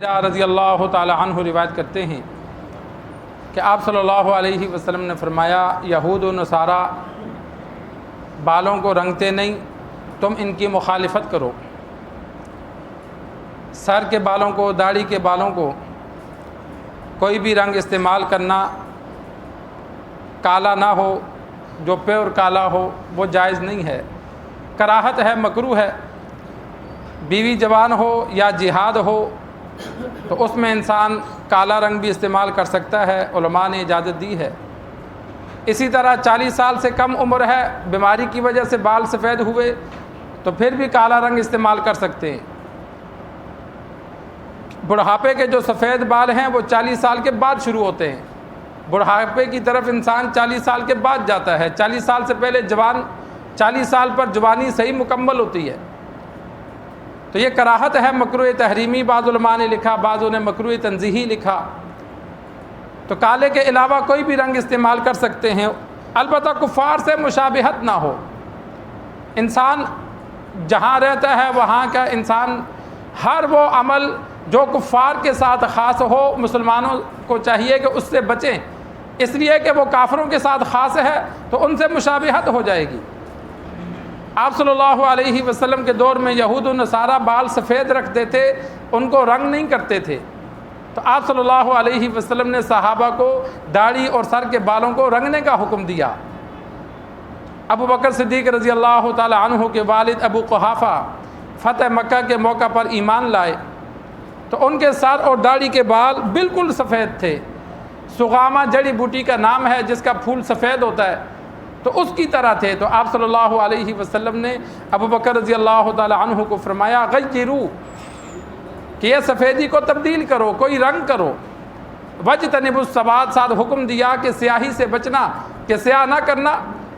رضی اللہ تعالی عنہ روایت کرتے ہیں کہ آپ صلی اللہ علیہ وسلم نے فرمایا، یہود و نصارہ بالوں کو رنگتے نہیں، تم ان کی مخالفت کرو۔ سر کے بالوں کو، داڑھی کے بالوں کو کوئی بھی رنگ استعمال کرنا، کالا نہ ہو، جو پیور کالا ہو وہ جائز نہیں ہے، کراہت ہے، مکروہ ہے۔ بیوی جوان ہو یا جہاد ہو تو اس میں انسان کالا رنگ بھی استعمال کر سکتا ہے، علماء نے اجازت دی ہے۔ اسی طرح 40 سال سے کم عمر ہے، بیماری کی وجہ سے بال سفید ہوئے تو پھر بھی کالا رنگ استعمال کر سکتے ہیں۔ بڑھاپے کے جو سفید بال ہیں وہ 40 سال کے بعد شروع ہوتے ہیں۔ بڑھاپے کی طرف انسان 40 سال کے بعد جاتا ہے، 40 سال سے پہلے جوان، 40 سال پر جوانی صحیح مکمل ہوتی ہے۔ تو یہ کراہت ہے، مکروہ تحریمی بعض علماء نے لکھا، بعضوں نے مکروہ تنزیہی لکھا۔ تو کالے کے علاوہ کوئی بھی رنگ استعمال کر سکتے ہیں، البتہ کفار سے مشابہت نہ ہو۔ انسان جہاں رہتا ہے وہاں کا انسان ہر وہ عمل جو کفار کے ساتھ خاص ہو، مسلمانوں کو چاہیے کہ اس سے بچیں، اس لیے کہ وہ کافروں کے ساتھ خاص ہے تو ان سے مشابہت ہو جائے گی۔ آپ صلی اللہ علیہ وسلم کے دور میں یہود و نصارہ بال سفید رکھتے تھے، ان کو رنگ نہیں کرتے تھے، تو آپ صلی اللہ علیہ وسلم نے صحابہ کو داڑھی اور سر کے بالوں کو رنگنے کا حکم دیا۔ ابو بکر صدیق رضی اللہ تعالی عنہ کے والد ابو قحافہ فتح مکہ کے موقع پر ایمان لائے تو ان کے سر اور داڑھی کے بال بالکل سفید تھے۔ سغامہ جڑی بوٹی کا نام ہے جس کا پھول سفید ہوتا ہے، تو اس کی طرح تھے۔ تو آپ صلی اللہ علیہ وسلم نے ابو بکر رضی اللہ تعالی عنہ کو فرمایا، غیرو، کہ یہ سفیدی کو تبدیل کرو، کوئی رنگ کرو۔ وجتنبوا السواد، ساتھ حکم دیا کہ سیاہی سے بچنا، کہ سیاہ نہ کرنا۔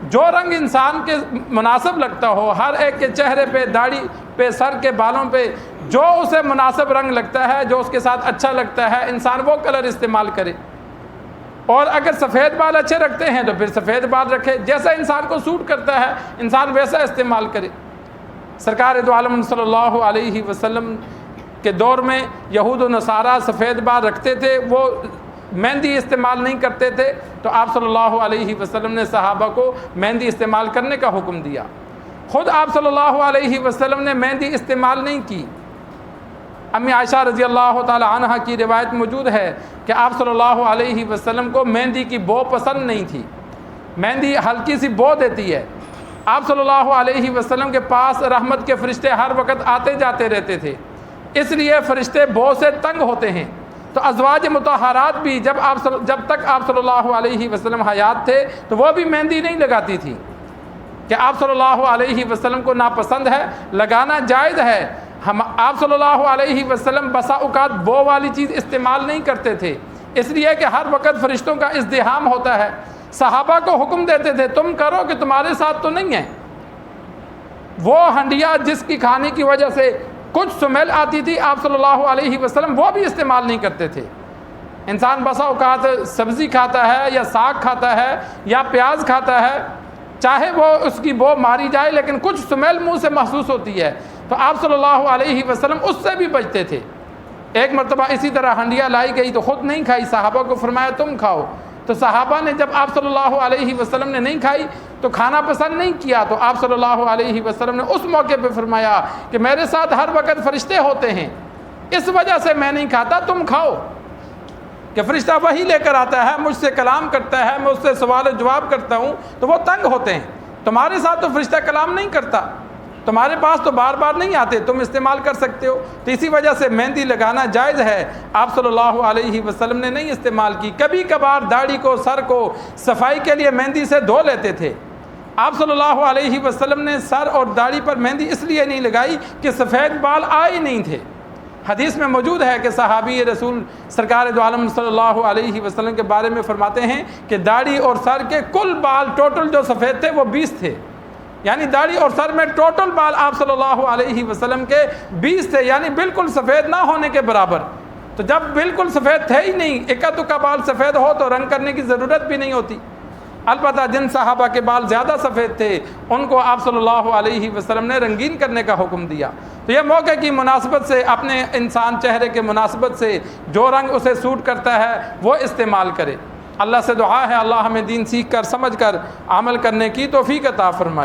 جو رنگ انسان کے مناسب لگتا ہو، ہر ایک کے چہرے پہ، داڑھی پہ، سر کے بالوں پہ جو اسے مناسب رنگ لگتا ہے، جو اس کے ساتھ اچھا لگتا ہے، انسان وہ کلر استعمال کرے۔ اور اگر سفید بال اچھے رکھتے ہیں تو پھر سفید بال رکھے، جیسا انسان کو سوٹ کرتا ہے انسان ویسا استعمال کرے۔ سرکار دو عالم صلی اللہ علیہ وسلم کے دور میں یہود و نصارہ سفید بال رکھتے تھے، وہ مہندی استعمال نہیں کرتے تھے، تو آپ صلی اللہ علیہ وسلم نے صحابہ کو مہندی استعمال کرنے کا حکم دیا۔ خود آپ صلی اللہ علیہ وسلم نے مہندی استعمال نہیں کی۔ امی عائشہ رضی اللہ تعالی عنہ کی روایت موجود ہے کہ آپ صلی اللہ علیہ وسلم کو مہندی کی بو پسند نہیں تھی، مہندی ہلکی سی بو دیتی ہے۔ آپ صلی اللہ علیہ وسلم کے پاس رحمت کے فرشتے ہر وقت آتے جاتے رہتے تھے، اس لیے فرشتے بو سے تنگ ہوتے ہیں۔ تو ازواج مطہرات بھی جب تک آپ صلی اللہ علیہ وسلم حیات تھے تو وہ بھی مہندی نہیں لگاتی تھی، کہ آپ صلی اللہ علیہ وسلم کو ناپسند ہے، لگانا جائز ہے۔ آپ صلی اللہ علیہ وسلم بسا اوقات بو والی چیز استعمال نہیں کرتے تھے، اس لیے کہ ہر وقت فرشتوں کا ازدحام ہوتا ہے۔ صحابہ کو حکم دیتے تھے تم کرو، کہ تمہارے ساتھ تو نہیں ہے۔ وہ ہنڈیا جس کی کھانے کی وجہ سے کچھ سمیل آتی تھی، آپ صلی اللہ علیہ وسلم وہ بھی استعمال نہیں کرتے تھے۔ انسان بسا اوقات سبزی کھاتا ہے یا ساگ کھاتا ہے یا پیاز کھاتا ہے، چاہے وہ اس کی بو ماری جائے لیکن کچھ سمیل منہ سے محسوس ہوتی ہے، تو آپ صلی اللہ علیہ وسلم اس سے بھی بچتے تھے۔ ایک مرتبہ اسی طرح ہنڈیا لائی گئی تو خود نہیں کھائی، صحابہ کو فرمایا تم کھاؤ، تو صحابہ نے جب آپ صلی اللہ علیہ وسلم نے نہیں کھائی تو کھانا پسند نہیں کیا، تو آپ صلی اللہ علیہ وسلم نے اس موقع پہ فرمایا کہ میرے ساتھ ہر وقت فرشتے ہوتے ہیں، اس وجہ سے میں نہیں کھاتا، تم کھاؤ۔ کہ فرشتہ وہی لے کر آتا ہے، مجھ سے کلام کرتا ہے، میں اس سے سوال و جواب کرتا ہوں تو وہ تنگ ہوتے ہیں۔ تمہارے ساتھ تو فرشتہ کلام نہیں کرتا، تمہارے پاس تو بار بار نہیں آتے، تم استعمال کر سکتے ہو۔ تو اسی وجہ سے مہندی لگانا جائز ہے۔ آپ صلی اللہ علیہ وسلم نے نہیں استعمال کی۔ کبھی کبھار داڑھی کو، سر کو صفائی کے لیے مہندی سے دھو لیتے تھے۔ آپ صلی اللہ علیہ وسلم نے سر اور داڑھی پر مہندی اس لیے نہیں لگائی کہ سفید بال آئے نہیں تھے۔ حدیث میں موجود ہے کہ صحابی رسول سرکار دو عالم صلی اللہ علیہ وسلم کے بارے میں فرماتے ہیں کہ داڑھی اور سر کے کل بال ٹوٹل جو سفید تھے وہ 20 تھے، یعنی داڑھی اور سر میں ٹوٹل بال آپ صلی اللہ علیہ وسلم کے 20 تھے، یعنی بالکل سفید نہ ہونے کے برابر۔ تو جب بالکل سفید تھے ہی نہیں، اکا دکا بال سفید ہو تو رنگ کرنے کی ضرورت بھی نہیں ہوتی۔ البتہ جن صحابہ کے بال زیادہ سفید تھے ان کو آپ صلی اللہ علیہ وسلم نے رنگین کرنے کا حکم دیا۔ تو یہ موقع کی مناسبت سے اپنے انسان چہرے کے مناسبت سے جو رنگ اسے سوٹ کرتا ہے وہ استعمال کرے۔ اللہ سے دعا ہے اللہ ہمیں دین سیکھ کر سمجھ کر عمل کرنے کی توفیق عطا فرمائے۔